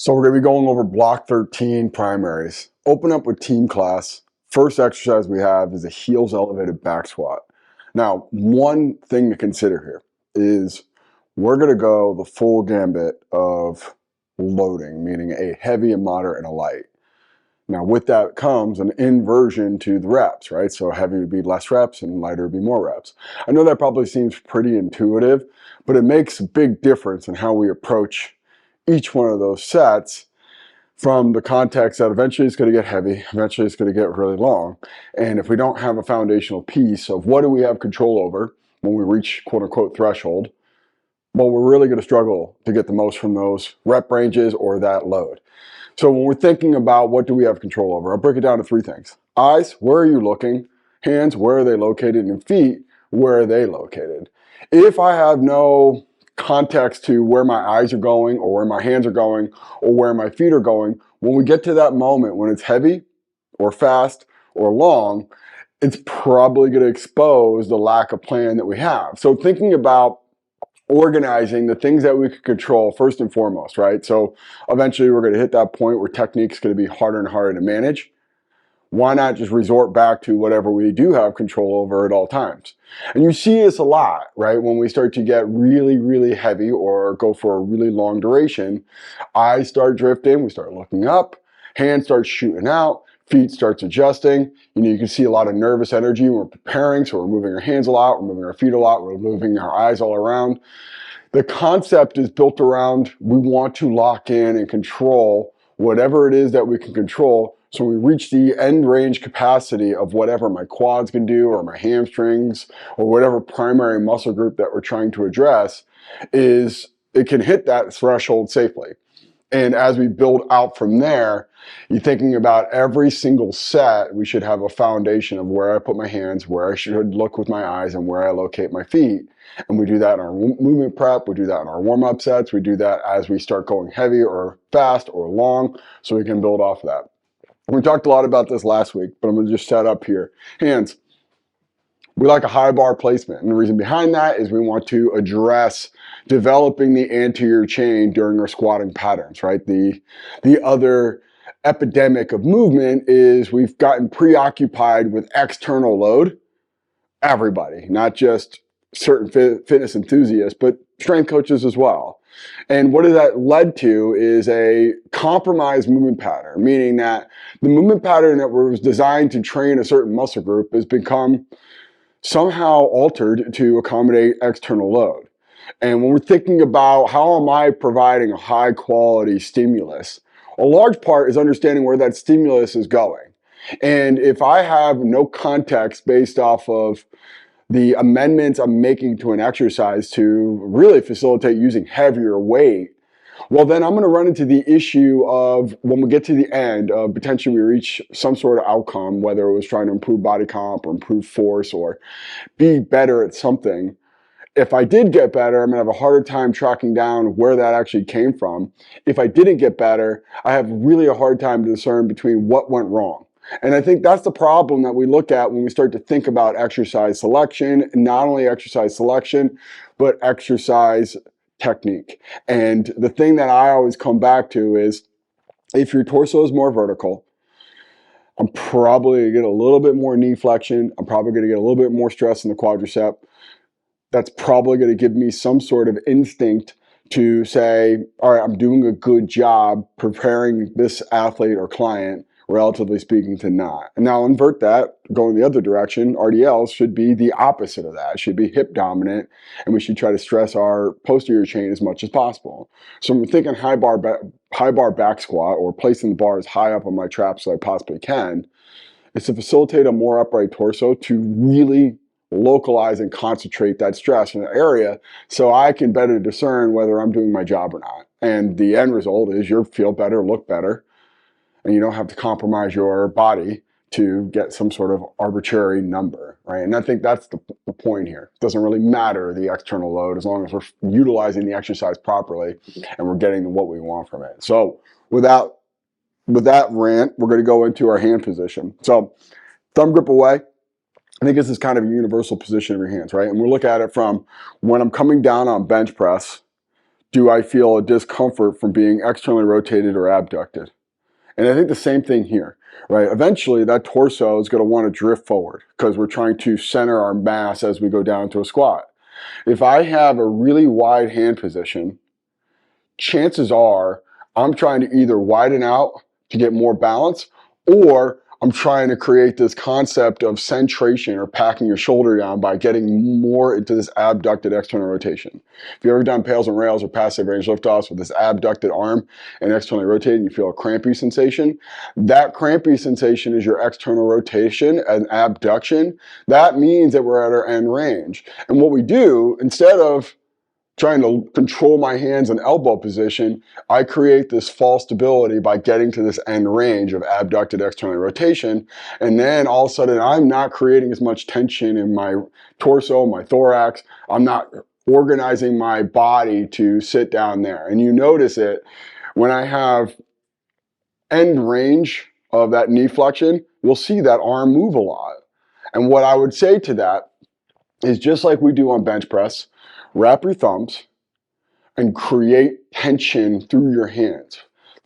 So we're going to be going over block 13 primaries. Open up with team class. First exercise we have is a heels elevated back squat. Now, one thing to consider here is we're going to go the full gambit of loading, meaning a heavy, a moderate, and a light. Now, with that comes an inversion to the reps, right? So heavy would be less reps and lighter would be more reps. I know that probably seems pretty intuitive, but it makes a big difference in how we approach each one of those sets from the context that eventually it's going to get heavy, eventually it's going to get really long. And if we don't have a foundational piece of what do we have control over when we reach quote unquote threshold, well, we're really going to struggle to get the most from those rep ranges or that load. So when we're thinking about what do we have control over, I'll break it down to three things. Eyes, where are you looking? Hands, where are they located? And feet, where are they located? If I have no context to where my eyes are going or where my hands are going or where my feet are going, when we get to that moment when it's heavy or fast or long, it's probably going to expose the lack of plan that we have. So thinking about organizing the things that we can control first and foremost, right? So eventually we're going to hit that point where technique is going to be harder and harder to manage. Why not just resort back to whatever we do have control over at all times? And you see this a lot, right? When we start to get really, really heavy or go for a really long duration, eyes start drifting, we start looking up, hands start shooting out, feet starts adjusting. You can see a lot of nervous energy when we're preparing, so we're moving our hands a lot, we're moving our feet a lot, we're moving our eyes all around. The concept is built around we want to lock in and control whatever it is that we can control. So we reach the end range capacity of whatever my quads can do or my hamstrings or whatever primary muscle group that we're trying to address is it can hit that threshold safely. And as we build out from there, you're thinking about every single set, we should have a foundation of where I put my hands, where I should look with my eyes, and where I locate my feet. And we do that in our movement prep, we do that in our warm-up sets, we do that as we start going heavy or fast or long, so we can build off of that. We talked a lot about this last week, but I'm going to just set up here. Hands. We like a high bar placement. And the reason behind that is we want to address developing the anterior chain during our squatting patterns, right? The other epidemic of movement is we've gotten preoccupied with external load. Everybody, not just certain fitness enthusiasts, but strength coaches as well. And what that led to is a compromised movement pattern, meaning that the movement pattern that was designed to train a certain muscle group has become somehow altered to accommodate external load. And when we're thinking about how am I providing a high quality stimulus, a large part is understanding where that stimulus is going. And if I have no context based off of the amendments I'm making to an exercise to really facilitate using heavier weight, well, then I'm going to run into the issue of when we get to the end of potentially we reach some sort of outcome, whether it was trying to improve body comp or improve force or be better at something. If I did get better, I'm going to have a harder time tracking down where that actually came from. If I didn't get better, I have really a hard time to discern between what went wrong. And I think that's the problem that we look at when we start to think about exercise selection, not only exercise selection, but exercise technique. And the thing that I always come back to is if your torso is more vertical, I'm probably going to get a little bit more knee flexion. I'm probably going to get a little bit more stress in the quadricep. That's probably going to give me some sort of instinct to say, all right, I'm doing a good job preparing this athlete or client, relatively speaking, to not. And now invert that, going the other direction, RDLs should be the opposite of that. It should be hip dominant, and we should try to stress our posterior chain as much as possible. So when we're thinking high bar back squat or placing the bar as high up on my traps as I possibly can, is to facilitate a more upright torso to really localize and concentrate that stress in an area so I can better discern whether I'm doing my job or not. And the end result is you feel better, look better, and you don't have to compromise your body to get some sort of arbitrary number, right? And I think that's the point here. It doesn't really matter the external load as long as we're utilizing the exercise properly and we're getting what we want from it. So with that rant, we're going to go into our hand position. So thumb grip away. I think this is kind of a universal position of your hands, right? And we'll look at it from when I'm coming down on bench press do I feel a discomfort from being externally rotated or abducted? And I think the same thing here, right? Eventually, that torso is going to want to drift forward because we're trying to center our mass as we go down to a squat. If I have a really wide hand position, chances are I'm trying to either widen out to get more balance, or I'm trying to create this concept of centration or packing your shoulder down by getting more into this abducted external rotation. If you've ever done pails and rails or passive range liftoffs with this abducted arm and externally rotated, you feel a crampy sensation. That crampy sensation is your external rotation and abduction. That means that we're at our end range. And what we do, instead of trying to control my hands and elbow position, I create this false stability by getting to this end range of abducted external rotation. And then all of a sudden, I'm not creating as much tension in my torso, my thorax. I'm not organizing my body to sit down there. And you notice it when I have end range of that knee flexion, you'll see that arm move a lot. And what I would say to that is, just like we do on bench press, wrap your thumbs and create tension through your hands.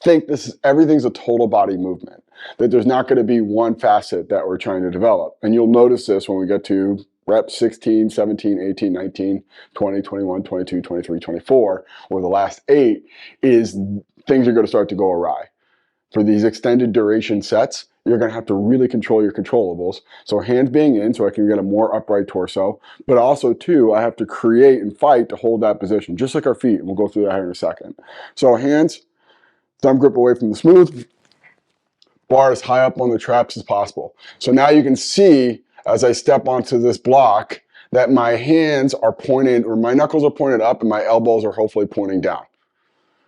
Think everything's a total body movement, that there's not going to be one facet that we're trying to develop. And you'll notice this when we get to rep 16, 17, 18, 19, 20, 21, 22, 23, 24, or the last 8, is things are going to start to go awry. For these extended duration sets, you're going to have to really control your controllables. So hands being in, so I can get a more upright torso, but also too, I have to create and fight to hold that position, just like our feet. And we'll go through that here in a second. So hands, thumb grip away from the smooth, bar as high up on the traps as possible. So now you can see as I step onto this block that my hands are pointed, or my knuckles are pointed up and my elbows are hopefully pointing down.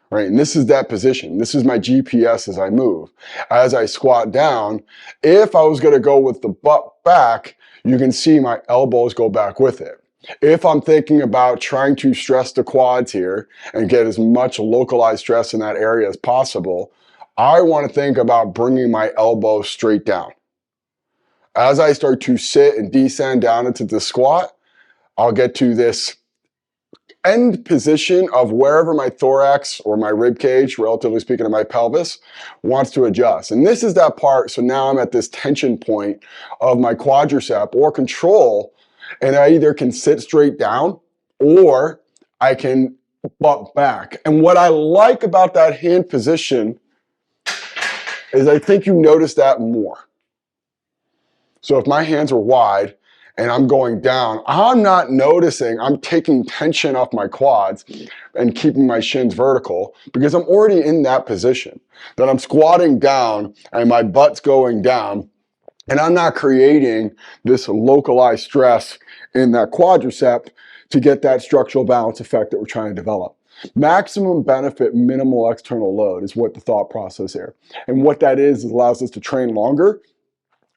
Right, and this is that position. This is my GPS as I move. As I squat down, if I was going to go with the butt back, you can see my elbows go back with it. If I'm thinking about trying to stress the quads here and get as much localized stress in that area as possible, I want to think about bringing my elbow straight down. As I start to sit and descend down into the squat, I'll get to this end position of wherever my thorax or my rib cage, relatively speaking, of my pelvis, wants to adjust. And this is that part. So now I'm at this tension point of my quadricep or control, and I either can sit straight down or I can butt back. And what I like about that hand position is I think you notice that more. So if my hands are wide and I'm going down, I'm not noticing, I'm taking tension off my quads and keeping my shins vertical because I'm already in that position. That I'm squatting down and my butt's going down, and I'm not creating this localized stress in that quadricep to get that structural balance effect that we're trying to develop. Maximum benefit, minimal external load is what the thought process here. And what that is allows us to train longer,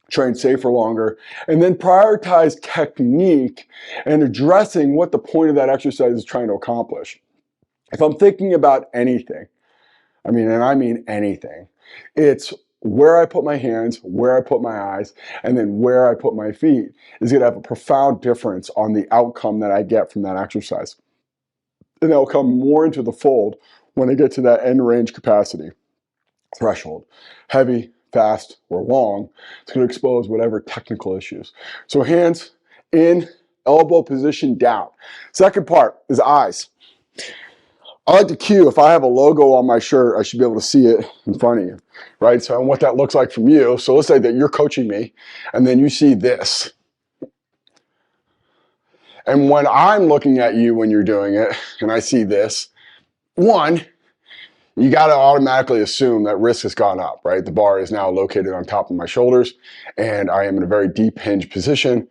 train safer longer, and then prioritize technique and addressing what the point of that exercise is trying to accomplish. If I'm thinking about anything, I mean anything, it's where I put my hands, where I put my eyes, and then where I put my feet is going to have a profound difference on the outcome that I get from that exercise. And that'll come more into the fold when I get to that end range capacity threshold. Heavy, fast, or long, it's going to expose whatever technical issues. So hands in, elbow position down. Second part is eyes. I like to cue, if I have a logo on my shirt, I should be able to see it in front of you, right? So what that looks like from you. So let's say that you're coaching me, and then you see this. And when I'm looking at you when you're doing it, and I see this, one, you got to automatically assume that risk has gone up, right? The bar is now located on top of my shoulders, and I am in a very deep hinge position.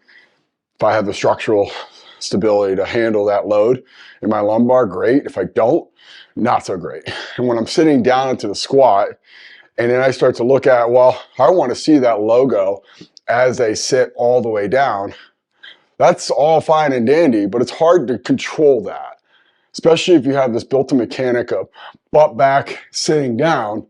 If I have the structural stability to handle that load in my lumbar, great. If I don't, not so great. And when I'm sitting down into the squat, and then I start to look at, well, I want to see that logo as they sit all the way down. That's all fine and dandy, but it's hard to control that, especially if you have this built-in mechanic of butt back, sitting down.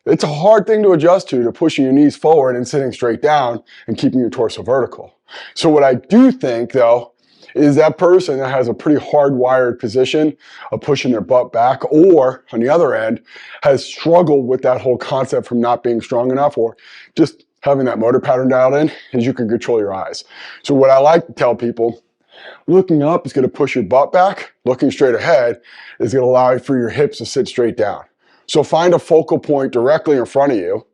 It's a hard thing to adjust to pushing your knees forward and sitting straight down and keeping your torso vertical. So what I do think, though, is that person that has a pretty hardwired position of pushing their butt back, or on the other end, has struggled with that whole concept from not being strong enough, or just having that motor pattern dialed in, is you can control your eyes. So what I like to tell people, looking up is going to push your butt back. Looking straight ahead is going to allow for your hips to sit straight down. So find a focal point directly in front of you,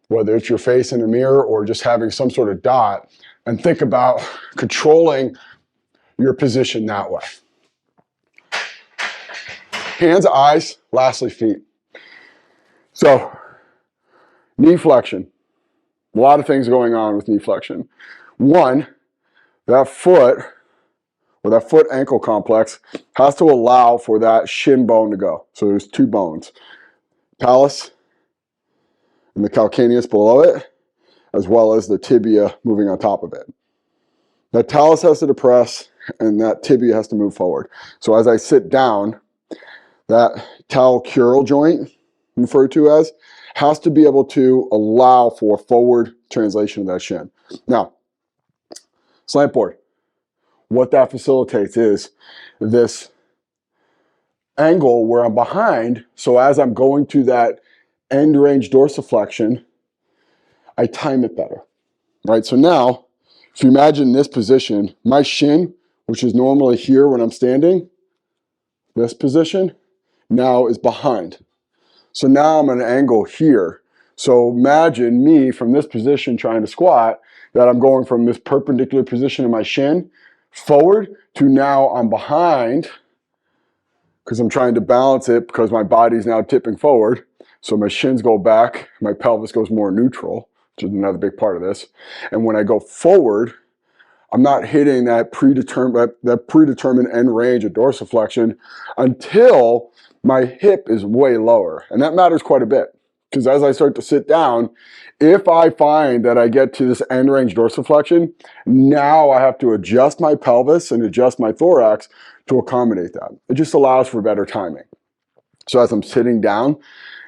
whether it's your face in a mirror or just having some sort of dot, and think about controlling your position that way. Hands, eyes, lastly feet. So knee flexion. A lot of things going on with knee flexion. One, that foot or that foot ankle complex has to allow for that shin bone to go. So there's two bones, talus and the calcaneus below it, as well as the tibia moving on top of it. That talus has to depress and that tibia has to move forward. So as I sit down, that talocrural joint, referred to as, has to be able to allow for forward translation of that shin. Now, slant board, what that facilitates is this angle where I'm behind, so as I'm going to that end range dorsiflexion, I time it better, right? So now, if you imagine this position, my shin, which is normally here when I'm standing, this position, now is behind. So now I'm at an angle here. So imagine me from this position trying to squat, that I'm going from this perpendicular position in my shin forward to now I'm behind because I'm trying to balance it because my body's now tipping forward. So my shins go back, my pelvis goes more neutral, which is another big part of this. And when I go forward, I'm not hitting that predetermined end range of dorsiflexion until my hip is way lower. And that matters quite a bit because as I start to sit down, if I find that I get to this end range dorsiflexion, now I have to adjust my pelvis and adjust my thorax to accommodate that. It just allows for better timing. So as I'm sitting down,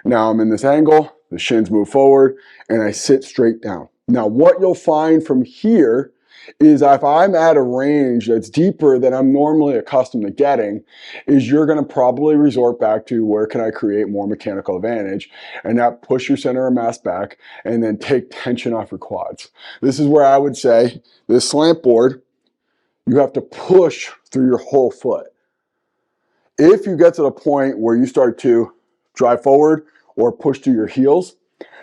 now I'm in this angle, the shins move forward, and I sit straight down. Now what you'll find from here is if I'm at a range that's deeper than I'm normally accustomed to getting, is you're going to probably resort back to where can I create more mechanical advantage, and that push your center of mass back and then take tension off your quads. This is where I would say this slant board, you have to push through your whole foot. If you get to the point where you start to drive forward or push through your heels,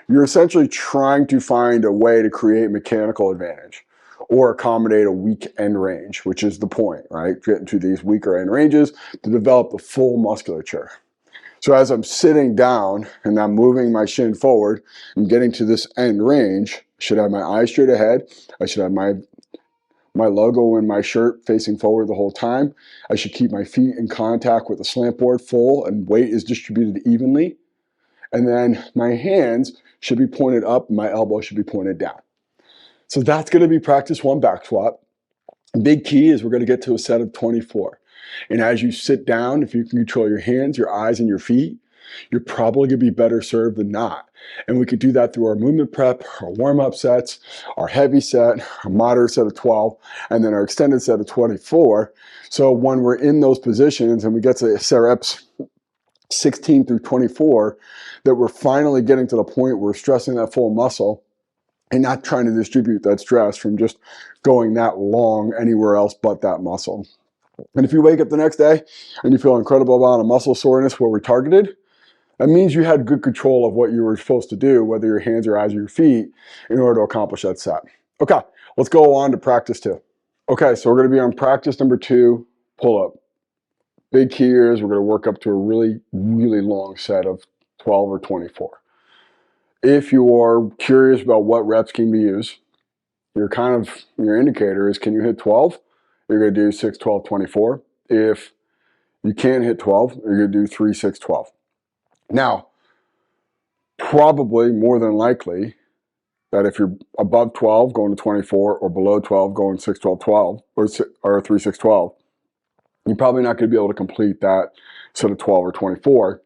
you're essentially trying to find a way to create mechanical advantage or accommodate a weak end range, which is the point, right? Get into these weaker end ranges to develop the full musculature. So as I'm sitting down and I'm moving my shin forward and getting to this end range, I should have my eyes straight ahead. I should have my logo in my shirt facing forward the whole time. I should keep my feet in contact with the slant board full and weight is distributed evenly. And then my hands should be pointed up and my elbow should be pointed down. So that's going to be practice one back squat. The big key is we're going to get to a set of 24. And as you sit down, if you can control your hands, your eyes, and your feet, you're probably going to be better served than not. And we could do that through our movement prep, our warm-up sets, our heavy set, our moderate set of 12, and then our extended set of 24. So when we're in those positions and we get to set reps 16 through 24, that we're finally getting to the point where we're stressing that full muscle and not trying to distribute that stress from just going that long anywhere else but that muscle. And if you wake up the next day and you feel incredible amount of muscle soreness where we're targeted, that means you had good control of what you were supposed to do, whether your hands, your eyes, or your feet, in order to accomplish that set. Okay, let's go on to practice 2. Okay, so we're going to be on practice number 2, pull-up. Big key here is we're going to work up to a really, really long set of 12 or 24. If you are curious about what reps can be used, your indicator is, can you hit 12? You're going to do 6, 12, 24. If you can't hit 12, you're going to do 3, 6, 12. Now, probably more than likely that if you're above 12 going to 24 or below 12 going 6, 12, 12 or 3, 6, 12, you're probably not going to be able to complete that set of 12 or 24.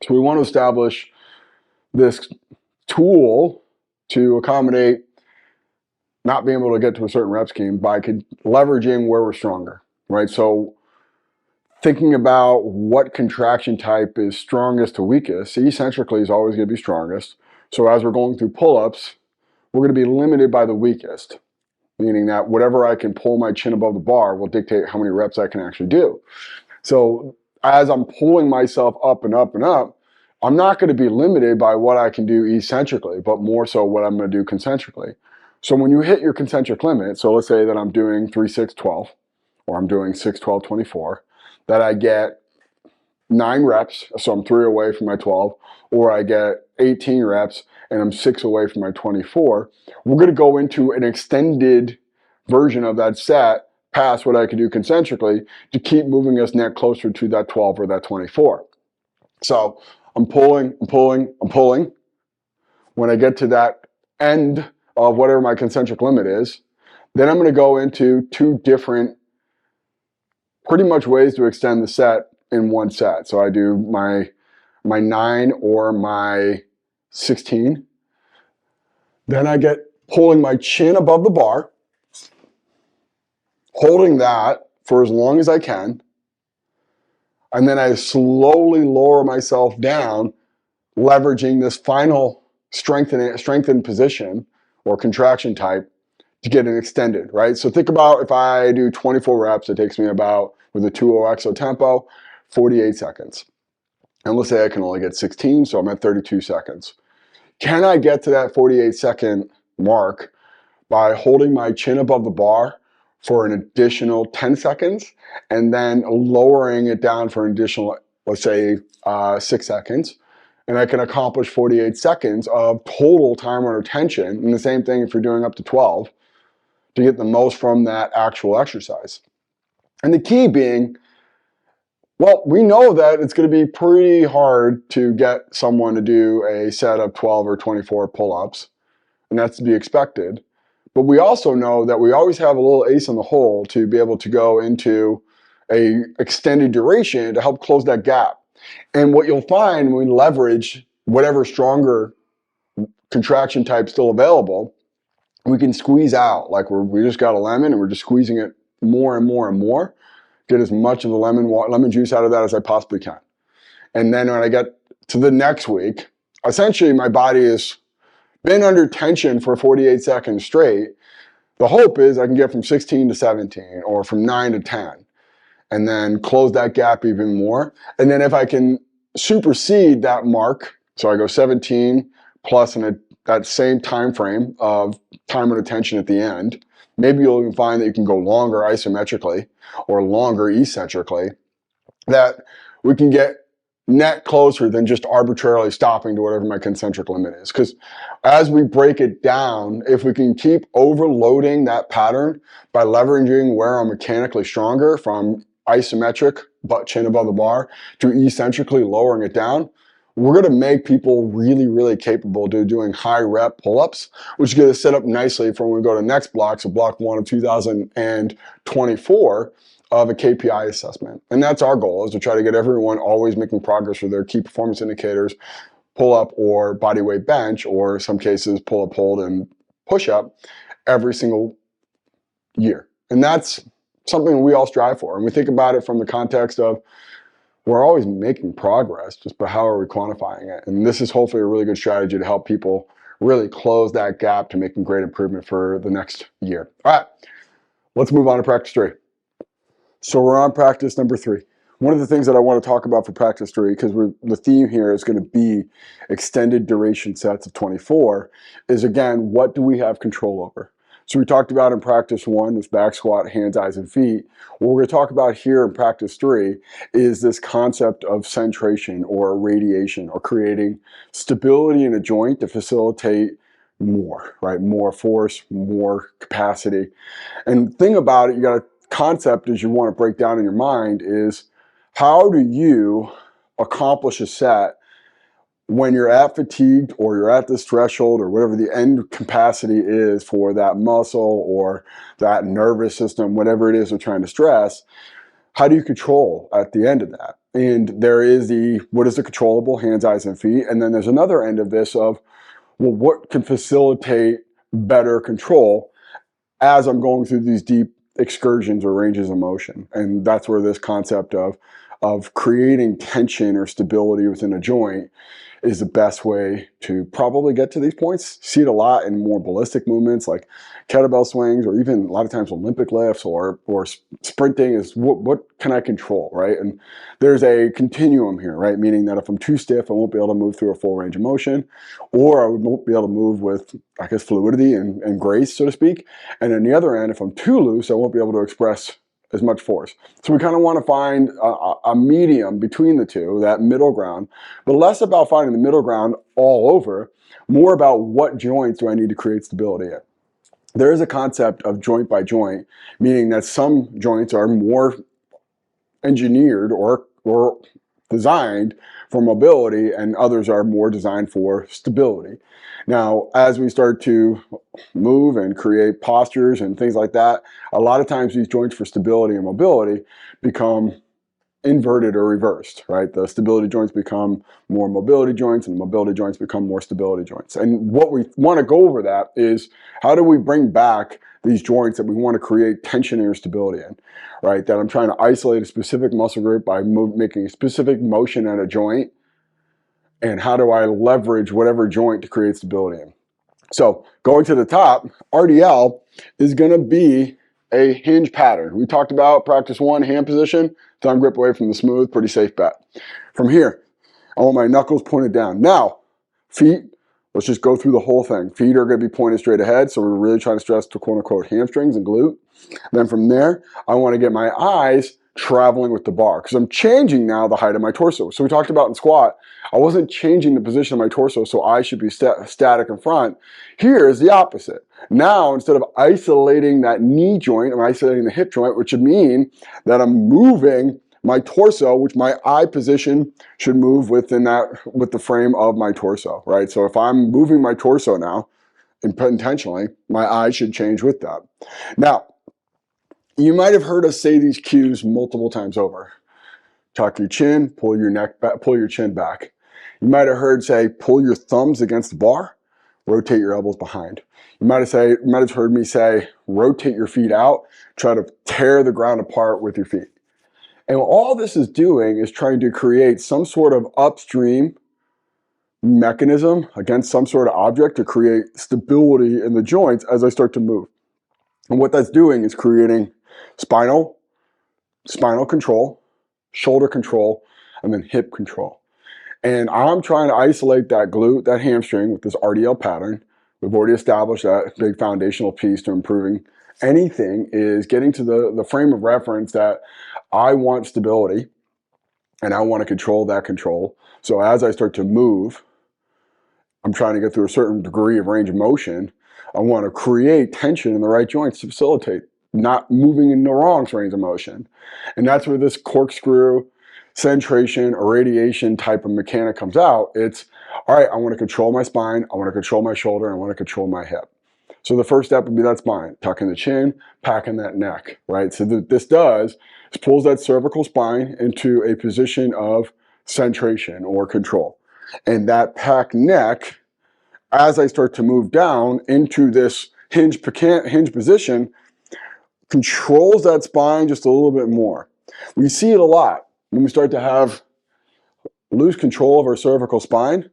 So we want to establish this tool to accommodate not being able to get to a certain rep scheme by leveraging where we're stronger, right? So thinking about what contraction type is strongest to weakest, eccentrically is always going to be strongest. So as we're going through pull-ups, we're going to be limited by the weakest, meaning that whatever I can pull my chin above the bar will dictate how many reps I can actually do. So as I'm pulling myself up and up and up, I'm not going to be limited by what I can do eccentrically, but more so what I'm going to do concentrically. So when you hit your concentric limit, so let's say that I'm doing 3, 6, 12, or I'm doing 6, 12, 24, that I get 9 reps, so I'm 3 away from my 12, or I get 18 reps and I'm 6 away from my 24, we're going to go into an extended version of that set past what I can do concentrically to keep moving us net closer to that 12 or that 24. So I'm pulling, I'm pulling, I'm pulling. When I get to that end of whatever my concentric limit is, then I'm going to go into 2 different pretty much ways to extend the set in one set. So I do my 9 or my 16. Then I get pulling my chin above the bar, holding that for as long as I can. And then I slowly lower myself down, leveraging this final strengthened position or contraction type to get it extended, right? So think about if I do 24 reps, it takes me about, with a 2.0 exo tempo, 48 seconds. And let's say I can only get 16, so I'm at 32 seconds. Can I get to that 48-second mark by holding my chin above the bar for an additional 10 seconds and then lowering it down for an additional, let's say, 6 seconds? And I can accomplish 48 seconds of total time under tension. And the same thing if you're doing up to 12 to get the most from that actual exercise. And the key being, well, we know that it's going to be pretty hard to get someone to do a set of 12 or 24 pull-ups, and that's to be expected. But we also know that we always have a little ace in the hole to be able to go into a extended duration to help close that gap. And what you'll find when we leverage whatever stronger contraction type still available, we can squeeze out like we just got a lemon and we're just squeezing it more and more and more. Get as much of the lemon juice out of that as I possibly can. And then when I get to the next week, essentially my body has been under tension for 48 seconds straight. The hope is I can get from 16 to 17 or from 9 to 10 and then close that gap even more. And then if I can supersede that mark, so I go 17 plus that same time frame of time under tension at the end, maybe you'll even find that you can go longer isometrically or longer eccentrically, that we can get net closer than just arbitrarily stopping to whatever my concentric limit is. Because as we break it down, if we can keep overloading that pattern by leveraging where I'm mechanically stronger from isometric, butt chin above the bar, to eccentrically lowering it down, we're going to make people really, really capable of doing high rep pull-ups, which is going to set up nicely for when we go to next block, so block 1 of 2024 of a KPI assessment. And that's our goal, is to try to get everyone always making progress with their key performance indicators, pull-up or body weight bench, or in some cases pull-up, hold, and push-up every single year. And that's something we all strive for. And we think about it from the context of we're always making progress, just but how are we quantifying it? And this is hopefully a really good strategy to help people really close that gap to making great improvement for the next year. All right, let's move on to practice 3. So we're on practice number 3. One of the things that I want to talk about for practice 3, because the theme here is going to be extended duration sets of 24, is again, what do we have control over? So we talked about in practice 1 with back squat, hands, eyes, and feet. What we're going to talk about here in practice 3 is this concept of centration or radiation, or creating stability in a joint to facilitate more, right? More force, more capacity. And the thing about it, you got a concept is you want to break down in your mind is how do you accomplish a set when you're at fatigued or you're at this threshold or whatever the end capacity is for that muscle or that nervous system, whatever it is we're trying to stress, how do you control at the end of that? And there is what is the controllable, hands, eyes, and feet. And then there's another end of this of, well, what can facilitate better control? as I'm going through these deep excursions or ranges of motion. And that's where this concept of creating tension or stability within a joint is the best way to probably get to these points. See it a lot in more ballistic movements like kettlebell swings, or even a lot of times Olympic lifts or sprinting. Is what can I control, right? And there's a continuum here, right? Meaning that if I'm too stiff, I won't be able to move through a full range of motion, or I won't be able to move with, I guess, fluidity and grace, so to speak. And on the other end, if I'm too loose, I won't be able to express as much force. So we kind of want to find a medium between the two, that middle ground, but less about finding the middle ground all over, more about what joints do I need to create stability in. There is a concept of joint by joint, meaning that some joints are more engineered or designed for mobility, and others are more designed for stability. Now, as we start to move and create postures and things like that, a lot of times these joints for stability and mobility become inverted or reversed, right? The stability joints become more mobility joints, and the mobility joints become more stability joints. And what we want to go over that is, how do we bring back these joints that we want to create tension or stability in, right? That I'm trying to isolate a specific muscle group by making a specific motion at a joint, and how do I leverage whatever joint to create stability in? So going to the top, RDL is going to be a hinge pattern. We talked about practice 1, hand position, thumb grip away from the smooth, pretty safe bet. From here, I want my knuckles pointed down. Now, feet, let's just go through the whole thing. Feet are going to be pointed straight ahead, so we're really trying to stress to quote unquote hamstrings and glute. Then from there, I want to get my eyes traveling with the bar, because I'm changing now the height of my torso. So we talked about in squat, I wasn't changing the position of my torso, so I should be static in front. Here is the opposite. Now, instead of isolating that knee joint, I'm isolating the hip joint, which would mean that I'm moving my torso, which my eye position should move within that, with the frame of my torso, right? So if I'm moving my torso now, intentionally, my eye should change with that. Now, you might have heard us say these cues multiple times over. Tuck your chin, pull your neck back, pull your chin back. You might have heard say, pull your thumbs against the bar, rotate your elbows behind. You might have heard me say, rotate your feet out, try to tear the ground apart with your feet. And all this is doing is trying to create some sort of upstream mechanism against some sort of object to create stability in the joints as I start to move. And what that's doing is creating spinal control, shoulder control, and then hip control. And I'm trying to isolate that glute, that hamstring with this RDL pattern. We've already established that big foundational piece to improving anything is getting to the frame of reference that I want stability and I want to control that control. So as I start to move, I'm trying to get through a certain degree of range of motion. I want to create tension in the right joints to facilitate not moving in the wrong range of motion. And that's where this corkscrew, centration, irradiation type of mechanic comes out. It's, all right, I want to control my spine, I want to control my shoulder, and I want to control my hip. So the first step would be that spine, tucking the chin, packing that neck, right? So this does is pulls that cervical spine into a position of centration or control. And that packed neck, as I start to move down into this hinge position, controls that spine just a little bit more. We see it a lot when we start to have loose control of our cervical spine,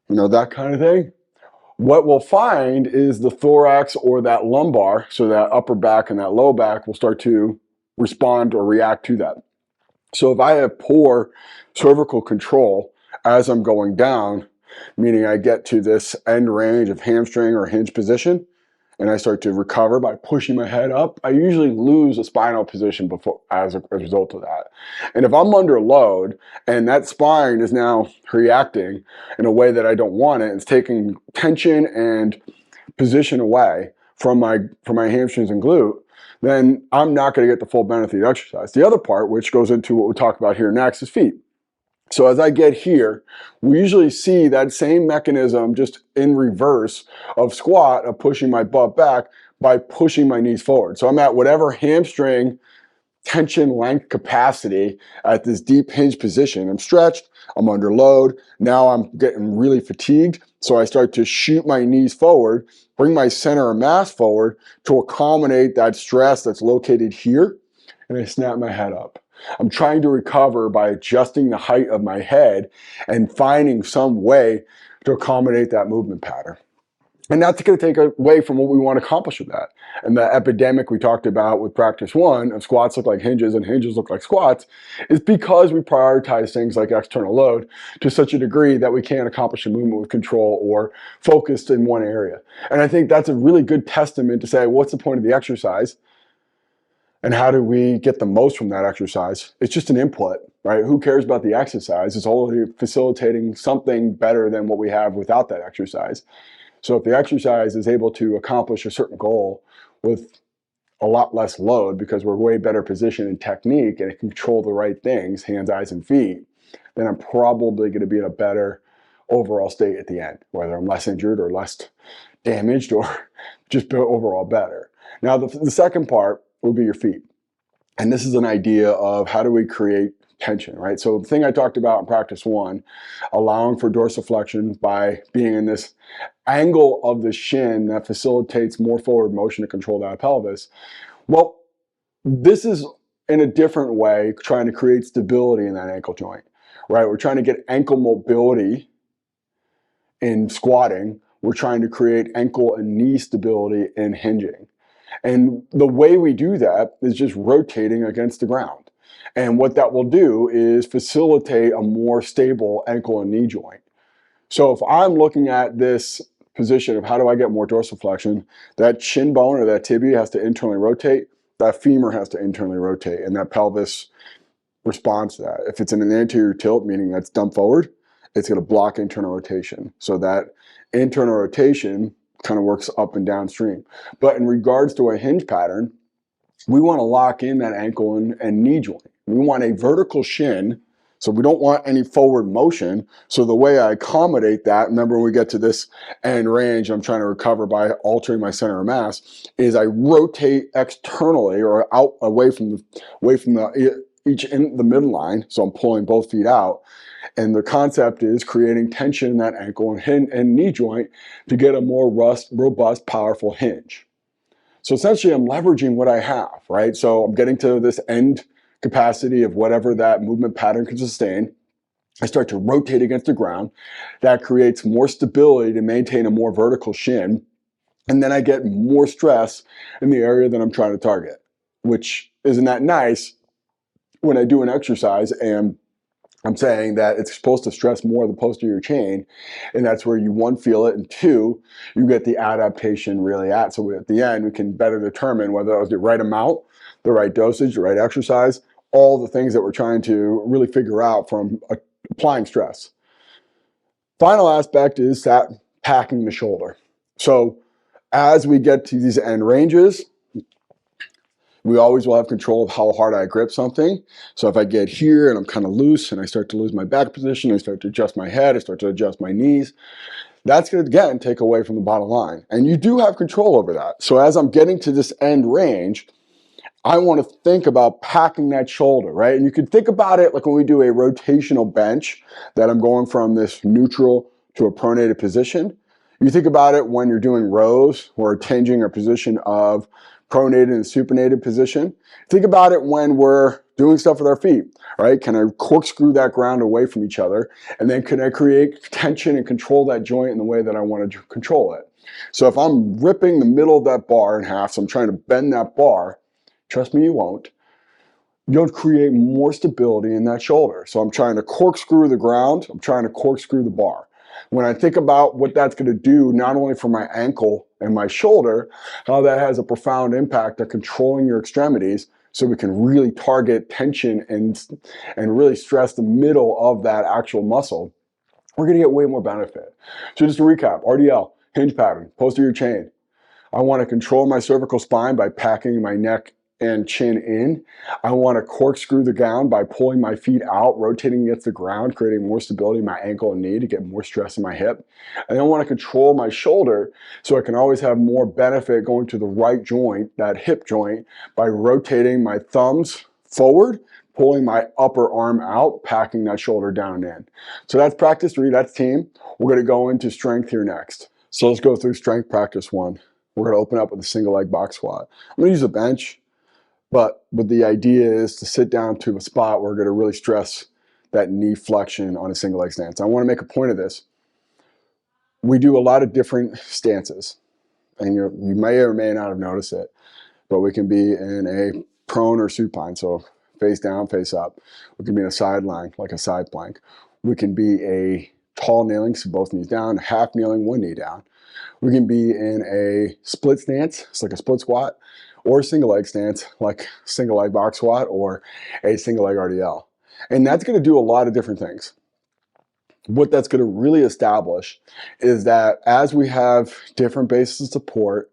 that kind of thing. What we'll find is the thorax or that lumbar, so that upper back and that low back, will start to respond or react to that. So if I have poor cervical control as I'm going down, meaning I get to this end range of hamstring or hinge position, and I start to recover by pushing my head up, I usually lose a spinal position before as a result of that. And if I'm under load and that spine is now reacting in a way that I don't want it, it's taking tension and position away from my hamstrings and glute, then I'm not going to get the full benefit of the exercise. The other part, which goes into what we'll talk about here next, is feet. So as I get here, we usually see that same mechanism just in reverse of squat, of pushing my butt back by pushing my knees forward. So I'm at whatever hamstring tension, length, capacity at this deep hinge position. I'm stretched, I'm under load. Now I'm getting really fatigued. So I start to shoot my knees forward, bring my center of mass forward to accommodate that stress that's located here. And I snap my head up. I'm trying to recover by adjusting the height of my head and finding some way to accommodate that movement pattern. And that's going to take away from what we want to accomplish with that. And the epidemic we talked about with practice one of squats look like hinges and hinges look like squats is because we prioritize things like external load to such a degree that we can't accomplish a movement with control or focused in one area. And I think that's a really good testament to say, what's the point of the exercise? And how do we get the most from that exercise? It's just an input, right? Who cares about the exercise? It's only facilitating something better than what we have without that exercise. So if the exercise is able to accomplish a certain goal with a lot less load because we're way better positioned in technique and it can control the right things, hands, eyes, and feet, then I'm probably going to be in a better overall state at the end, whether I'm less injured or less damaged or just overall better. Now, the second part will be your feet. And this is an idea of how do we create tension, right? So the thing I talked about in practice one, allowing for dorsiflexion by being in this angle of the shin that facilitates more forward motion to control that pelvis. Well, this is in a different way trying to create stability in that ankle joint, right? We're trying to get ankle mobility in squatting. We're trying to create ankle and knee stability in hinging. And the way we do that is just rotating against the ground. And what that will do is facilitate a more stable ankle and knee joint. So if I'm looking at this position of how do I get more dorsiflexion, that shin bone or that tibia has to internally rotate, that femur has to internally rotate, and that pelvis responds to that. If it's in an anterior tilt, meaning that's dumped forward, it's going to block internal rotation. So that internal rotation kind of works up and downstream. But in regards to a hinge pattern, we want to lock in that ankle and knee joint. We want a vertical shin, so we don't want any forward motion. So the way I accommodate that, remember when we get to this end range, I'm trying to recover by altering my center of mass, is I rotate externally or out away from each in the midline. So I'm pulling both feet out. And the concept is creating tension in that ankle and knee joint to get a more robust, powerful hinge. So essentially, I'm leveraging what I have, right? So I'm getting to this end capacity of whatever that movement pattern can sustain. I start to rotate against the ground. That creates more stability to maintain a more vertical shin. And then I get more stress in the area that I'm trying to target, which isn't that nice when I do an exercise and I'm saying that it's supposed to stress more of the posterior chain, and that's where you, one, feel it, and two, you get the adaptation really at. So at the end, we can better determine whether it was the right amount, the right dosage, the right exercise, all the things that we're trying to really figure out from applying stress. Final aspect is that packing the shoulder. So as we get to these end ranges, we always will have control of how hard I grip something. So if I get here and I'm kind of loose and I start to lose my back position, I start to adjust my head, I start to adjust my knees, that's going to, again, take away from the bottom line. And you do have control over that. So as I'm getting to this end range, I want to think about packing that shoulder, right? And you can think about it like when we do a rotational bench, that I'm going from this neutral to a pronated position. You think about it when you're doing rows or changing a position of pronated and supinated position. Think about it when we're doing stuff with our feet, right? Can I corkscrew that ground away from each other? And then can I create tension and control that joint in the way that I want to control it? So if I'm ripping the middle of that bar in half, so I'm trying to bend that bar, trust me, you won't. You'll create more stability in that shoulder. So I'm trying to corkscrew the ground. I'm trying to corkscrew the bar. When I think about what that's going to do, not only for my ankle and my shoulder, how that has a profound impact on controlling your extremities so we can really target tension and really stress the middle of that actual muscle, we're going to get way more benefit. So just to recap, RDL, hinge pattern, posterior chain. I want to control my cervical spine by packing my neck and chin in. I want to corkscrew the ground by pulling my feet out, rotating against the ground, creating more stability in my ankle and knee to get more stress in my hip. And I want to control my shoulder so I can always have more benefit going to the right joint, that hip joint, by rotating my thumbs forward, pulling my upper arm out, packing that shoulder down and in. So that's practice 3, that's team. We're gonna go into strength here next. So let's go through strength practice 1. We're gonna open up with a single leg box squat. I'm gonna use a bench, but the idea is to sit down to a spot where we're gonna really stress that knee flexion on a single leg stance. I wanna make a point of this. We do a lot of different stances, and you may or may not have noticed it, but we can be in a prone or supine, so face down, face up. We can be in a sideline, like a side plank. We can be a tall kneeling, so both knees down, half kneeling, one knee down. We can be in a split stance, it's like a split squat, or a single leg stance, like single leg box squat or a single leg RDL. And that's gonna do a lot of different things. What that's gonna really establish is that as we have different bases of support,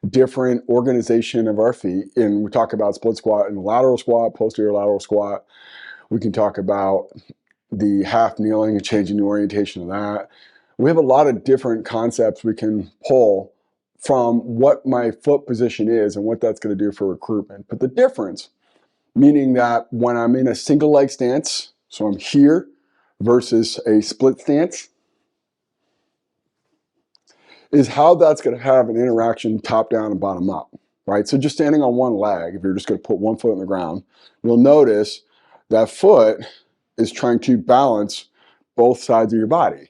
different organization of our feet, and we talk about split squat and lateral squat, posterior lateral squat. We can talk about the half kneeling and changing the orientation of that. We have a lot of different concepts we can pull from what my foot position is and what that's going to do for recruitment. But the difference, meaning that when I'm in a single leg stance, so I'm here versus a split stance, is how that's going to have an interaction top down and bottom up, right? So just standing on one leg, if you're just going to put one foot on the ground, you'll notice that foot is trying to balance both sides of your body.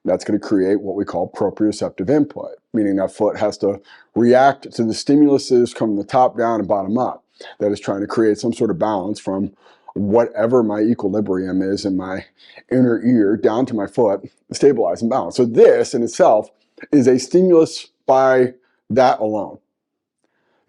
That's going to create what we call proprioceptive input, meaning that foot has to react to the stimuluses coming the top down and bottom up. That is trying to create some sort of balance from whatever my equilibrium is in my inner ear down to my foot, stabilize and balance. So this in itself is a stimulus by that alone.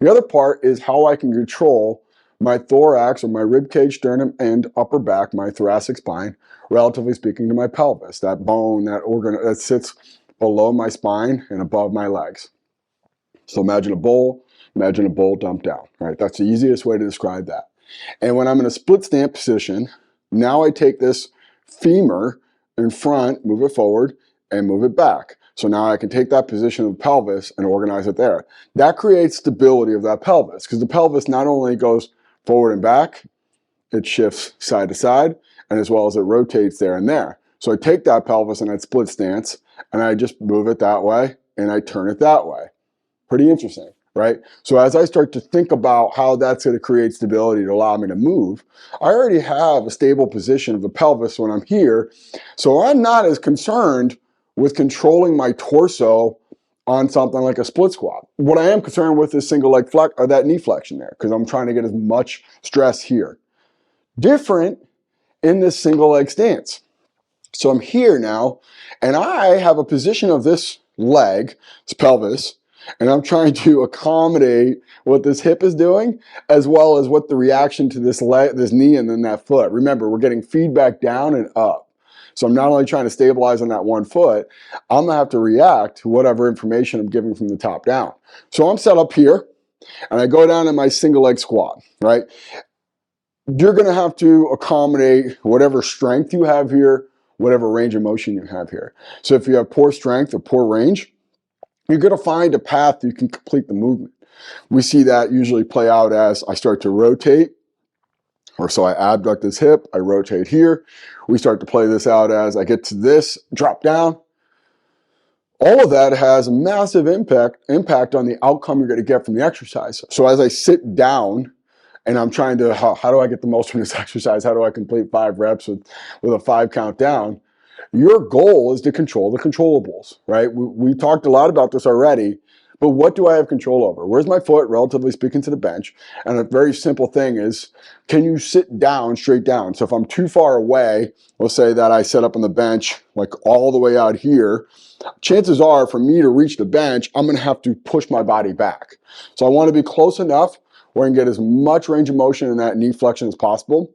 The other part is how I can control my thorax or my rib cage, sternum, and upper back, my thoracic spine, relatively speaking, to my pelvis, that bone, that organ that sits below my spine and above my legs. So imagine a bowl dumped down, right? That's the easiest way to describe that. And when I'm in a split stance position, now I take this femur in front, move it forward, and move it back. So now I can take that position of the pelvis and organize it there. That creates stability of that pelvis, because the pelvis not only goes forward and back, it shifts side to side, and as well as it rotates there and there. So I take that pelvis in that split stance, and I just move it that way, and I turn it that way. Pretty interesting, right? So as I start to think about how that's going to create stability to allow me to move, I already have a stable position of the pelvis when I'm here, so I'm not as concerned with controlling my torso on something like a split squat. What I am concerned with is single leg flex, or that knee flexion there, because I'm trying to get as much stress here. Different in this single leg stance. So I'm here now, and I have a position of this leg, this pelvis, and I'm trying to accommodate what this hip is doing, as well as what the reaction to this leg, this knee, and then that foot. Remember, we're getting feedback down and up. So I'm not only trying to stabilize on that one foot, I'm gonna have to react to whatever information I'm giving from the top down. So I'm set up here, and I go down in my single leg squat, right? You're gonna have to accommodate whatever strength you have here, whatever range of motion you have here. So if you have poor strength or poor range, you're gonna find a path you can complete the movement. We see that usually play out as I start to rotate, or so I abduct this hip, I rotate here. We start to play this out as I get to this, drop down. All of that has a massive impact on the outcome you're gonna get from the exercise. So as I sit down, and I'm trying to, how do I get the most from this exercise? How do I complete 5 reps with a 5 count down? Your goal is to control the controllables, right? We talked a lot about this already, but what do I have control over? Where's my foot, relatively speaking, to the bench? And a very simple thing is, can you sit down, straight down? So if I'm too far away, let's say that I set up on the bench, like all the way out here, chances are for me to reach the bench, I'm gonna have to push my body back. So I wanna be close enough where I can get as much range of motion in that knee flexion as possible,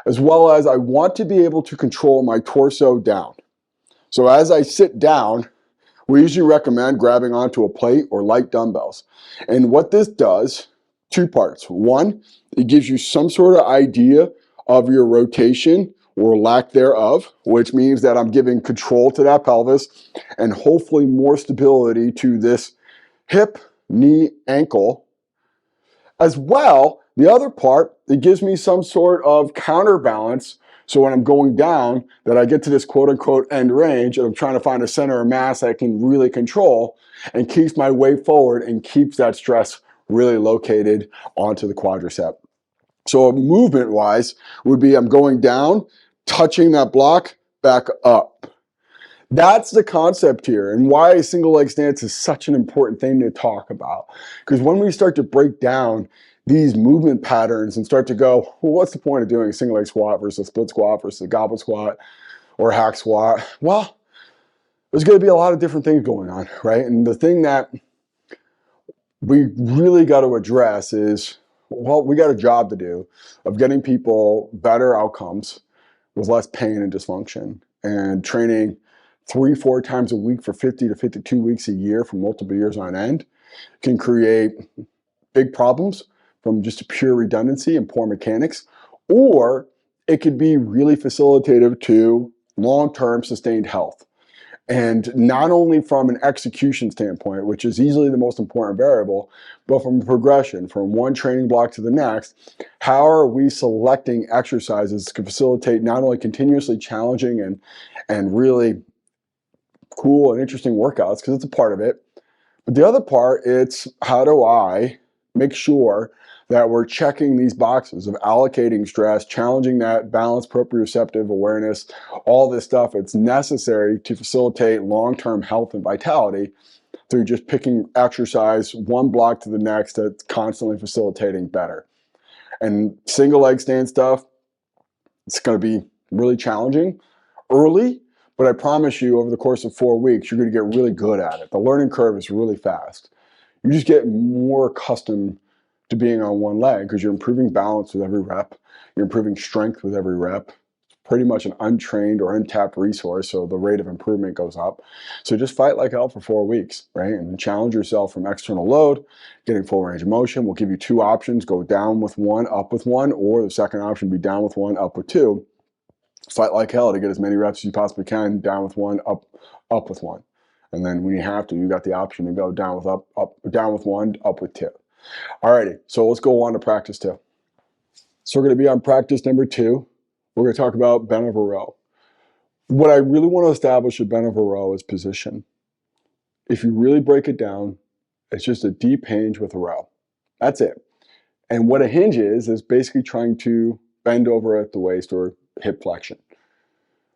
as well as I want to be able to control my torso down. So as I sit down, we usually recommend grabbing onto a plate or light dumbbells. And what this does, 2 parts. One, it gives you some sort of idea of your rotation or lack thereof, which means that I'm giving control to that pelvis and hopefully more stability to this hip, knee, ankle, as well The other part, it gives me some sort of counterbalance. So when I'm going down, that I get to this quote unquote end range and I'm trying to find a center of mass I can really control and keeps my weight forward and keeps that stress really located onto the quadricep. So movement wise would be I'm going down, touching that block, back up. That's the concept here, and why a single leg stance is such an important thing to talk about. Because when we start to break down these movement patterns and start to go, well, what's the point of doing a single leg squat versus a split squat versus a goblet squat or a hack squat? Well, there's going to be a lot of different things going on, right? And the thing that we really got to address is, well, we got a job to do of getting people better outcomes with less pain and dysfunction, and training 3-4 times a week for 50 to 52 weeks a year for multiple years on end can create big problems from just pure redundancy and poor mechanics, or it could be really facilitative to long-term sustained health. And not only from an execution standpoint, which is easily the most important variable, but from progression, from one training block to the next, how are we selecting exercises to facilitate not only continuously challenging and really cool and interesting workouts, because it's a part of it, but the other part, it's how do I make sure that we're checking these boxes of allocating stress, challenging that balance, proprioceptive awareness, all this stuff. It's necessary to facilitate long-term health and vitality through just picking exercise one block to the next that's constantly facilitating better. And single leg stand stuff, it's going to be really challenging early, but I promise you over the course of 4 weeks, you're going to get really good at it. The learning curve is really fast. You just get more accustomed to being on one leg because you're improving balance with every rep. You're improving strength with every rep. It's pretty much an untrained or untapped resource, so the rate of improvement goes up. So just fight like hell for 4 weeks, right? And challenge yourself from external load, getting full range of motion. We'll give you 2 options, go down with 1, up with 1, or the second option be down with 1, up with 2. Fight like hell to get as many reps as you possibly can, down with 1, up with 1. And then when you have to, you got the option to go down with down with 1, up with 2. Alrighty, so let's go on to practice 2. So we're going to be on practice number 2. We're going to talk about bent over row. What I really want to establish with bent over row is position. If you really break it down, it's just a deep hinge with a row. That's it. And what a hinge is basically trying to bend over at the waist or hip flexion.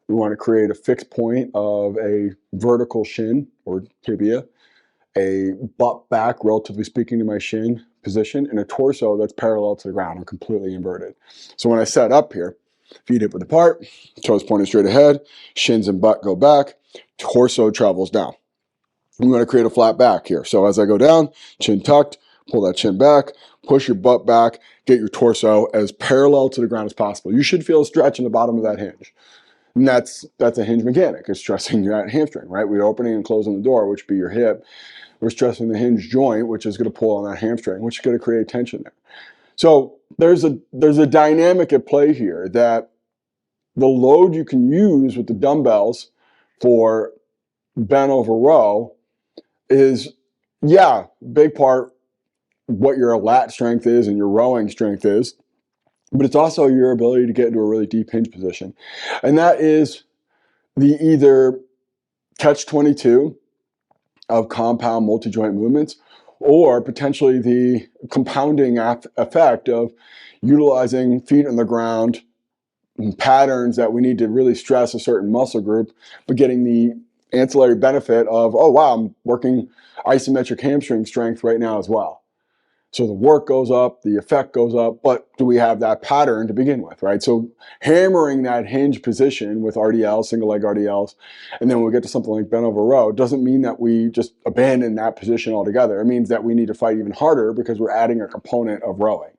We want to create a fixed point of a vertical shin or tibia, a butt back, relatively speaking, to my shin position, and a torso that's parallel to the ground or completely inverted. So when I set up here, feet hip width apart, toes pointed straight ahead, shins and butt go back, torso travels down. I'm going to create a flat back here. So as I go down, chin tucked, pull that chin back, push your butt back, get your torso as parallel to the ground as possible. You should feel a stretch in the bottom of that hinge. And that's a hinge mechanic. It's stressing that hamstring, right? We're opening and closing the door, which would be your hip. We're stressing the hinge joint, which is going to pull on that hamstring, which is going to create tension there. So there's a dynamic at play here that the load you can use with the dumbbells for bent over row is, yeah, big part what your lat strength is and your rowing strength is, but it's also your ability to get into a really deep hinge position. And that is the either catch-22 of compound multi-joint movements, or potentially the compounding effect of utilizing feet on the ground patterns that we need to really stress a certain muscle group, but getting the ancillary benefit of, oh wow, I'm working isometric hamstring strength right now as well. So the work goes up, the effect goes up, but do we have that pattern to begin with, right? So hammering that hinge position with RDLs, single leg RDLs, and then when we get to something like bent over row, doesn't mean that we just abandon that position altogether. It means that we need to fight even harder because we're adding a component of rowing.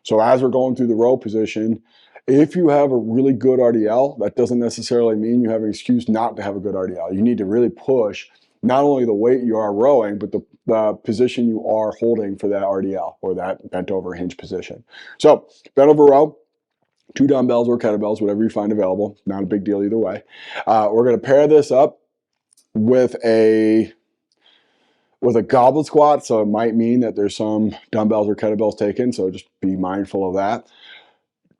So as we're going through the row position, if you have a really good RDL, that doesn't necessarily mean you have an excuse not to have a good RDL. You need to really push not only the weight you are rowing, but the position you are holding for that RDL or that bent over hinge position. So bent over row, 2 dumbbells or kettlebells, whatever you find available. Not a big deal either way. We're going to pair this up with a with a goblet squat, so it might mean that there's some dumbbells or kettlebells taken, so just be mindful of that.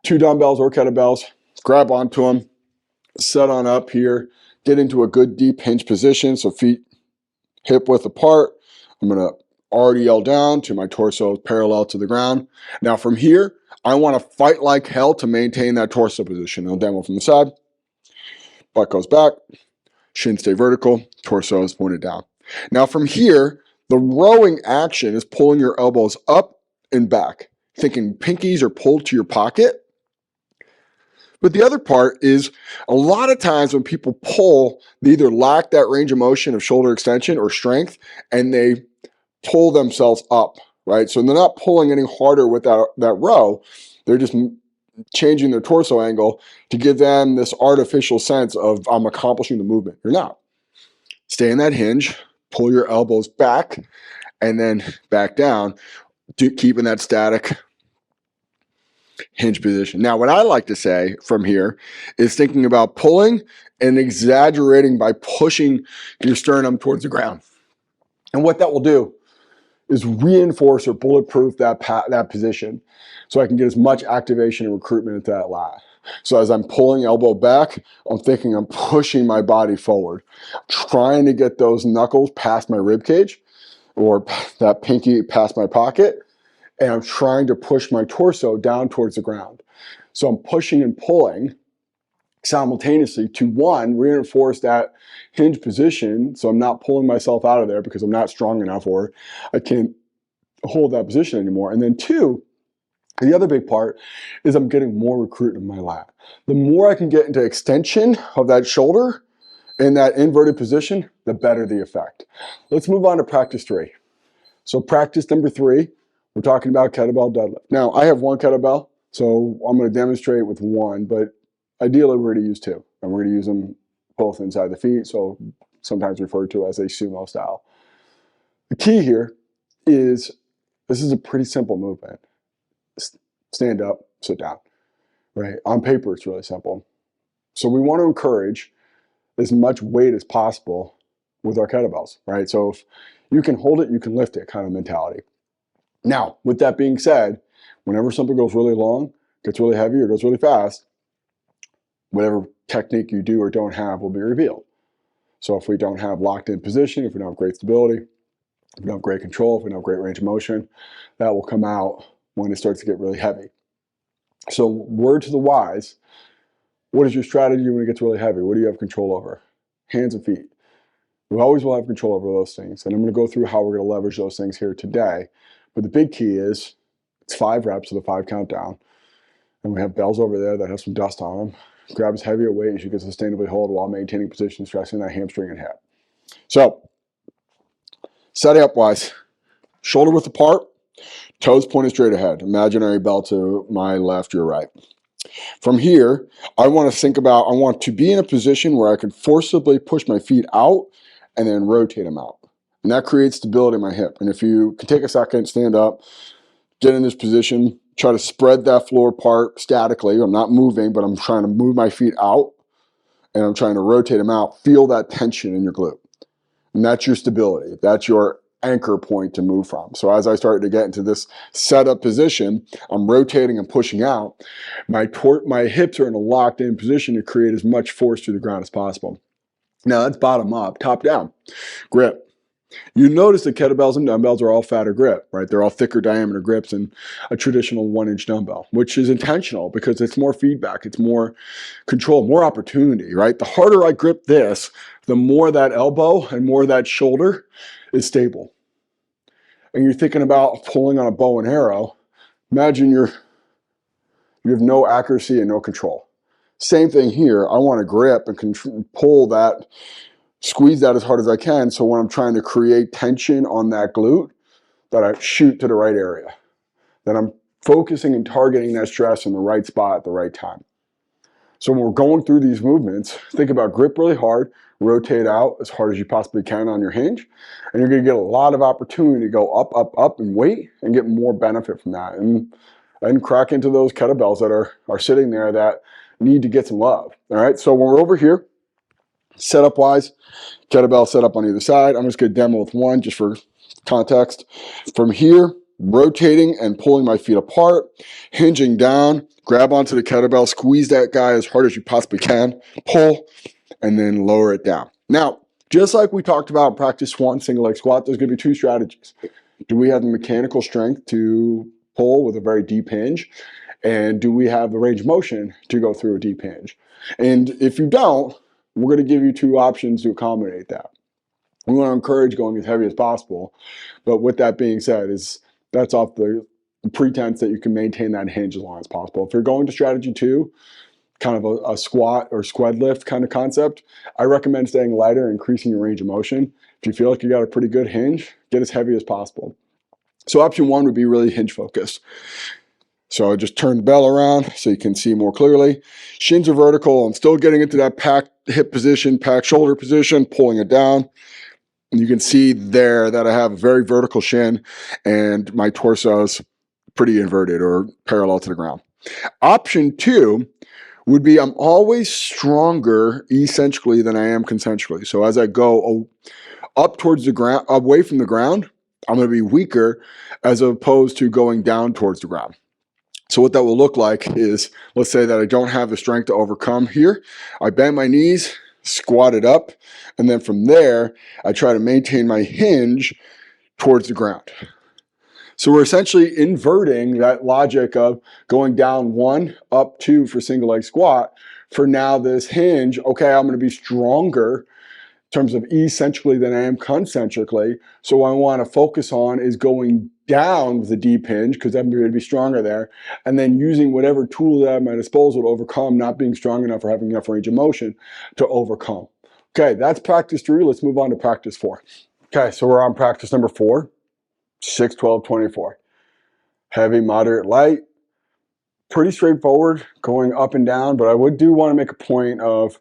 2 dumbbells or kettlebells, grab onto them, set on up here, get into a good deep hinge position, so feet hip width apart. I'm going to RDL down to my torso parallel to the ground. Now from here, I want to fight like hell to maintain that torso position. I'll demo from the side. Butt goes back, shins stay vertical, torso is pointed down. Now from here, the rowing action is pulling your elbows up and back, thinking pinkies are pulled to your pocket. But the other part is a lot of times when people pull, they either lack that range of motion of shoulder extension or strength, and they pull themselves up, right? So they're not pulling any harder with that row. They're just changing their torso angle to give them this artificial sense of I'm accomplishing the movement. You're not. Stay in that hinge, pull your elbows back, and then back down, keeping that static hinge position. Now, what I like to say from here is thinking about pulling and exaggerating by pushing your sternum towards the ground. And what that will do is reinforce or bulletproof that position so I can get as much activation and recruitment into that lat. So as I'm pulling elbow back, I'm thinking I'm pushing my body forward, trying to get those knuckles past my rib cage or that pinky past my pocket, and I'm trying to push my torso down towards the ground. So I'm pushing and pulling simultaneously to, one, reinforce that hinge position so I'm not pulling myself out of there because I'm not strong enough or I can't hold that position anymore. And then two, the other big part is I'm getting more recruitment in my lat. The more I can get into extension of that shoulder in that inverted position, the better the effect. Let's move on to practice 3. So practice number 3, we're talking about kettlebell deadlift. Now, I have 1 kettlebell, so I'm going to demonstrate with 1, but ideally we're going to use 2, and we're going to use them both inside the feet, so sometimes referred to as a sumo style. The key here is this is a pretty simple movement. Stand up, sit down, right? On paper, it's really simple. So we want to encourage as much weight as possible with our kettlebells, right? So if you can hold it, you can lift it kind of mentality. Now, with that being said, whenever something goes really long, gets really heavy, or goes really fast, whatever technique you do or don't have will be revealed. So if we don't have locked in position, if we don't have great stability, if we don't have great control, if we don't have great range of motion, that will come out when it starts to get really heavy. So word to the wise, what is your strategy when it gets really heavy? What do you have control over? Hands and feet. We always will have control over those things. And I'm going to go through how we're going to leverage those things here today. But the big key is it's 5 reps with a 5 count down. And we have bells over there that have some dust on them. Grab as heavy a weight as you can sustainably hold while maintaining position, stressing that hamstring and hip. So, setting up wise, shoulder width apart, toes pointed straight ahead. Imaginary bell to my left, your right. From here, I want to be in a position where I can forcibly push my feet out and then rotate them out. And that creates stability in my hip. And if you can take a second, stand up, get in this position, try to spread that floor apart statically. I'm not moving, but I'm trying to move my feet out and I'm trying to rotate them out. Feel that tension in your glute. And that's your stability. That's your anchor point to move from. So as I start to get into this setup position, I'm rotating and pushing out. My hips are in a locked in position to create as much force to the ground as possible. Now that's bottom up, top down. Grip. You notice that kettlebells and dumbbells are all fatter grip, right? They're all thicker diameter grips than a traditional 1-inch dumbbell, which is intentional because it's more feedback, it's more control, more opportunity, right? The harder I grip this, the more that elbow and more that shoulder is stable. And you're thinking about pulling on a bow and arrow. Imagine you have no accuracy and no control. Same thing here. I want to grip and pull that, squeeze that as hard as I can. So when I'm trying to create tension on that glute, that I shoot to the right area, that I'm focusing and targeting that stress in the right spot at the right time. So when we're going through these movements, think about grip really hard, rotate out as hard as you possibly can on your hinge, and you're going to get a lot of opportunity to go up, up, up and weight and get more benefit from that. And crack into those kettlebells that are sitting there that need to get some love. All right, so when we're over here, Setup wise, kettlebell set up on either side. I'm just going to demo with one just for context. From here, rotating and pulling my feet apart, hinging down, grab onto the kettlebell, squeeze that guy as hard as you possibly can, pull, and then lower it down. Now, just like we talked about in practice one, single leg squat, there's going to be two strategies. Do we have the mechanical strength to pull with a very deep hinge? And do we have the range of motion to go through a deep hinge? And if you don't, we're going to give you two options to accommodate that. We want to encourage going as heavy as possible. But with that being said, that's off the pretense that you can maintain that hinge as long as possible. If you're going to strategy two, kind of a squat or squat lift kind of concept, I recommend staying lighter, increasing your range of motion. If you feel like you got a pretty good hinge, get as heavy as possible. So option one would be really hinge focused. So I just turn the bell around so you can see more clearly. Shins are vertical. I'm still getting into that packed hip position, packed shoulder position, pulling it down. And you can see there that I have a very vertical shin and my torso is pretty inverted or parallel to the ground. Option two would be I'm always stronger eccentrically than I am concentrically. So as I go up towards the ground, away from the ground, I'm going to be weaker as opposed to going down towards the ground. So what that will look like is, let's say that I don't have the strength to overcome here. I bend my knees, squat it up, and then from there, I try to maintain my hinge towards the ground. So we're essentially inverting that logic of going down one, up two for single leg squat. For now, this hinge, okay, I'm going to be stronger in terms of eccentrically than I am concentrically. So what I want to focus on is going down with a deep hinge because I'm going to be stronger there, and then using whatever tool that I have at my disposal to overcome not being strong enough or having enough range of motion to overcome. Okay, that's practice 3. Let's move on to practice 4. Okay, so we're on practice number 4, 6, 12, 24. Heavy, moderate, light. Pretty straightforward, going up and down, but I do want to make a point of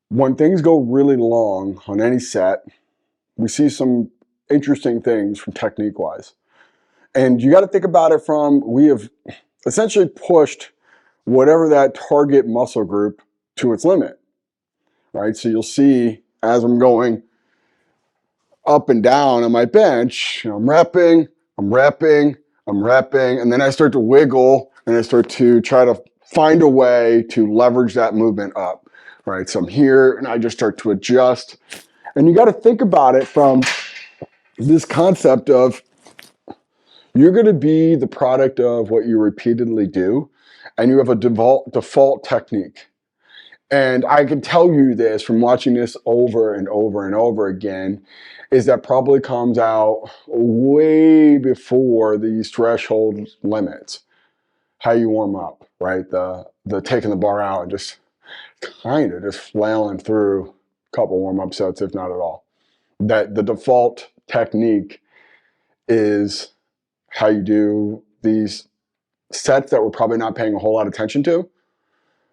when things go really long on any set, we see some interesting things from technique-wise. And you got to think about it from, we have essentially pushed whatever that target muscle group to its limit, right? So you'll see as I'm going up and down on my bench, I'm repping, and then I start to wiggle and I start to try to find a way to leverage that movement up, right? So I'm here and I just start to adjust. And you got to think about it from this concept of you're going to be the product of what you repeatedly do, and you have a default technique. And I can tell you this from watching this over and over and over again, is that probably comes out way before these threshold limits. How you warm up, right? The taking the bar out and just kind of just flailing through a couple warm-up sets, if not at all. That the default technique is how you do these sets that we're probably not paying a whole lot of attention to.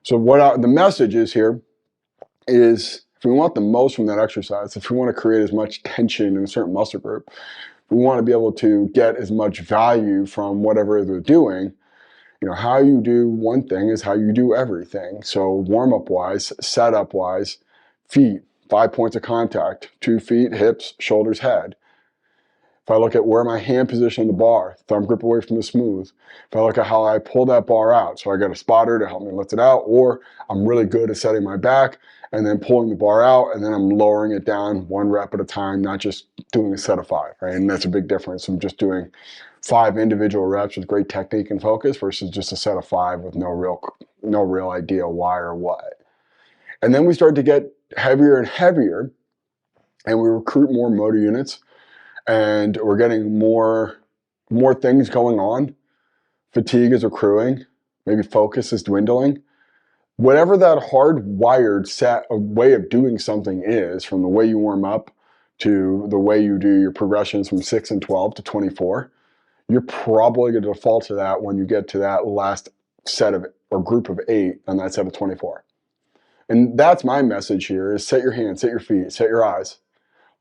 So the message is here is if we want the most from that exercise, if we want to create as much tension in a certain muscle group, we want to be able to get as much value from whatever they're doing. How you do one thing is how you do everything. So warm-up wise, setup wise, feet, 5 points of contact, 2 feet, hips, shoulders, head. If I look at where my hand position on the bar, thumb grip away from the smooth. If I look at how I pull that bar out, so I got a spotter to help me lift it out, or I'm really good at setting my back and then pulling the bar out, and then I'm lowering it down 1 rep at a time, not just doing a set of 5, right? And that's a big difference from just doing 5 individual reps with great technique and focus versus just a set of 5 with no real idea why or what. And then we start to get heavier and heavier, and we recruit more motor units, and we're getting more things going on. Fatigue is accruing, maybe focus is dwindling. Whatever that hardwired set of way of doing something is, from the way you warm up to the way you do your progressions from 6 and 12 to 24, you're probably going to default to that when you get to that last set of or group of 8 on that set of 24. And that's my message here is set your hands, set your feet, set your eyes.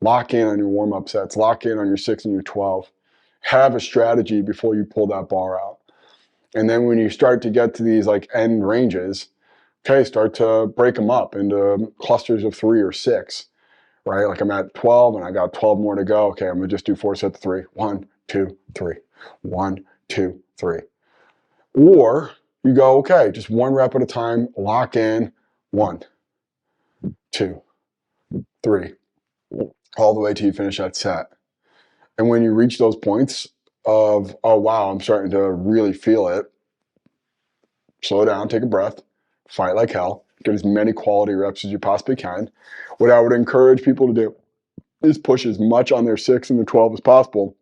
Lock in on your warm-up sets. Lock in on your 6 and your 12. Have a strategy before you pull that bar out. And then when you start to get to these like end ranges, Okay, start to break them up into clusters of 3 or 6, right? Like I'm at 12 and I got 12 more to go. Okay, I'm gonna just do 4 sets of 3. 1, 2, 3. 1, 2, 3. Or you go, okay, just 1 rep at a time, lock in. 1, 2, 3, all the way till you finish that set. And when you reach those points of, oh wow, I'm starting to really feel it, slow down, take a breath, fight like hell, get as many quality reps as you possibly can. What I would encourage people to do is push as much on their 6 and their 12 as possible,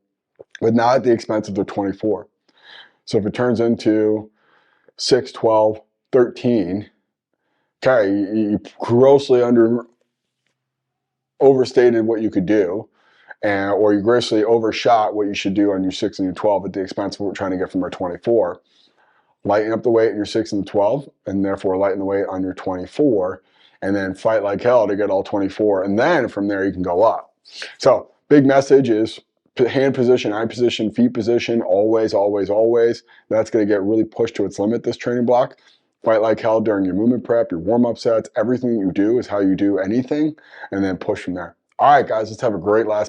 but not at the expense of their 24. So if it turns into 6, 12, 13, okay, you grossly overstated what you could do, or you grossly overshot what you should do on your 6 and your 12 at the expense of what we're trying to get from our 24. Lighten up the weight in your 6 and the 12, and therefore lighten the weight on your 24, and then fight like hell to get all 24. And then from there, you can go up. So, big message is hand position, eye position, feet position, always, always, always. That's going to get really pushed to its limit, this training block. Fight like hell during your movement prep, your warm up sets. Everything you do is how you do anything, and then push from there. All right, guys, let's have a great last